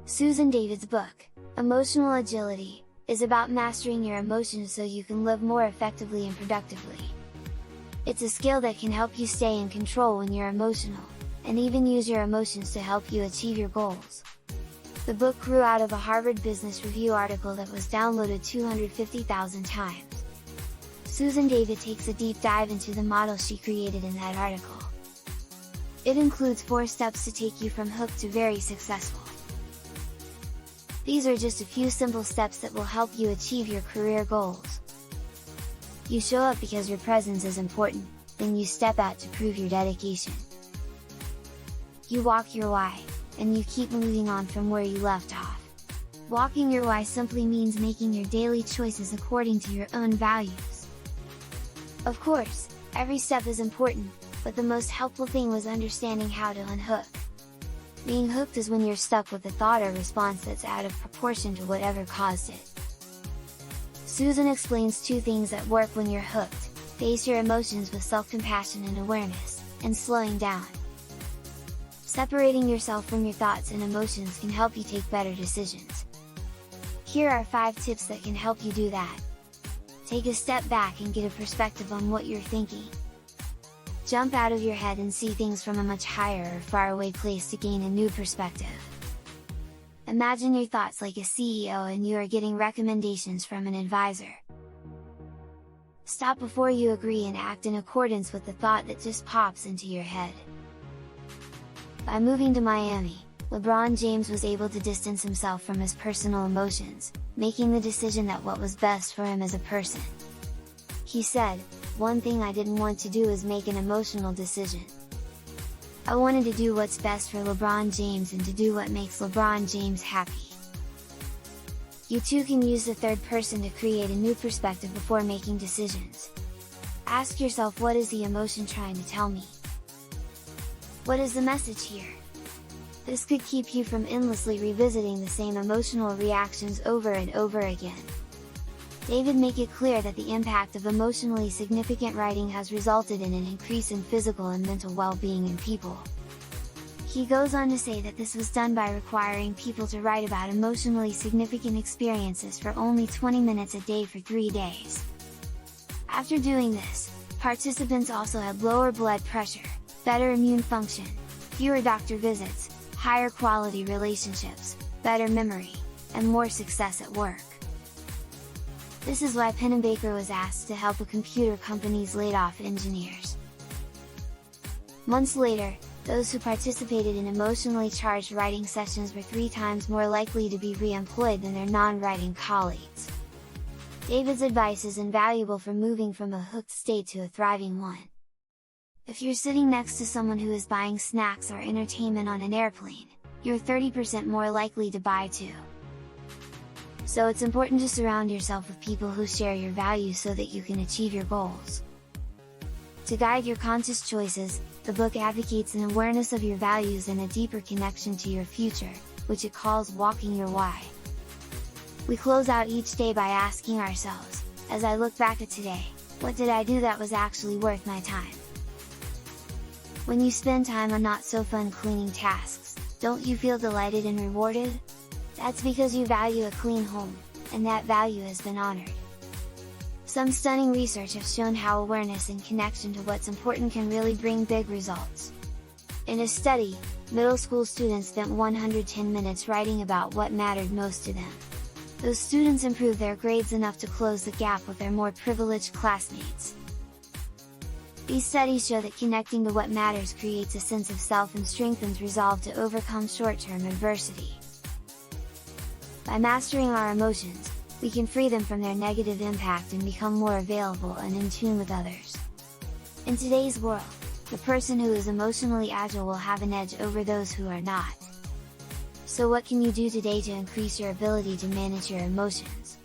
Susan David's book, Emotional Agility, is about mastering your emotions so you can live more effectively and productively. It's a skill that can help you stay in control when you're emotional, and even use your emotions to help you achieve your goals. The book grew out of a Harvard Business Review article that was downloaded 250,000 times. Susan David takes a deep dive into the model she created in that article. It includes 4 steps to take you from hooked to very successful. These are just a few simple steps that will help you achieve your career goals. You show up because your presence is important, then you step out to prove your dedication. You walk your why, and you keep moving on from where you left off. Walking your why simply means making your daily choices according to your own values. Of course, every step is important, but the most helpful thing was understanding how to unhook. Being hooked is when you're stuck with a thought or response that's out of proportion to whatever caused it. Susan explains 2 things that work when you're hooked: face your emotions with self-compassion and awareness, and slowing down. Separating yourself from your thoughts and emotions can help you take better decisions. Here are 5 tips that can help you do that. Take a step back and get a perspective on what you're thinking. Jump out of your head and see things from a much higher or faraway place to gain a new perspective. Imagine your thoughts like a CEO and you are getting recommendations from an advisor. Stop before you agree and act in accordance with the thought that just pops into your head. By moving to Miami, LeBron James was able to distance himself from his personal emotions, making the decision that what was best for him as a person. He said, "One thing I didn't want to do is make an emotional decision. I wanted to do what's best for LeBron James and to do what makes LeBron James happy." You too can use the third person to create a new perspective before making decisions. Ask yourself, what is the emotion trying to tell me? What is the message here? This could keep you from endlessly revisiting the same emotional reactions over and over again. David make it clear that the impact of emotionally significant writing has resulted in an increase in physical and mental well-being in people. He goes on to say that this was done by requiring people to write about emotionally significant experiences for only 20 minutes a day for 3 days. After doing this, participants also had lower blood pressure, better immune function, fewer doctor visits, higher quality relationships, better memory, and more success at work. This is why Pennebaker was asked to help a computer company's laid-off engineers. Months later, those who participated in emotionally charged writing sessions were 3 times more likely to be re-employed than their non-writing colleagues. David's advice is invaluable for moving from a hooked state to a thriving one. If you're sitting next to someone who is buying snacks or entertainment on an airplane, you're 30% more likely to buy too. So it's important to surround yourself with people who share your values so that you can achieve your goals. To guide your conscious choices, the book advocates an awareness of your values and a deeper connection to your future, which it calls walking your why. We close out each day by asking ourselves, as I look back at today, what did I do that was actually worth my time? When you spend time on not so fun cleaning tasks, don't you feel delighted and rewarded? That's because you value a clean home, and that value has been honored. Some stunning research has shown how awareness and connection to what's important can really bring big results. In a study, middle school students spent 110 minutes writing about what mattered most to them. Those students improved their grades enough to close the gap with their more privileged classmates. These studies show that connecting to what matters creates a sense of self and strengthens resolve to overcome short-term adversity. By mastering our emotions, we can free them from their negative impact and become more available and in tune with others. In today's world, the person who is emotionally agile will have an edge over those who are not. So what can you do today to increase your ability to manage your emotions?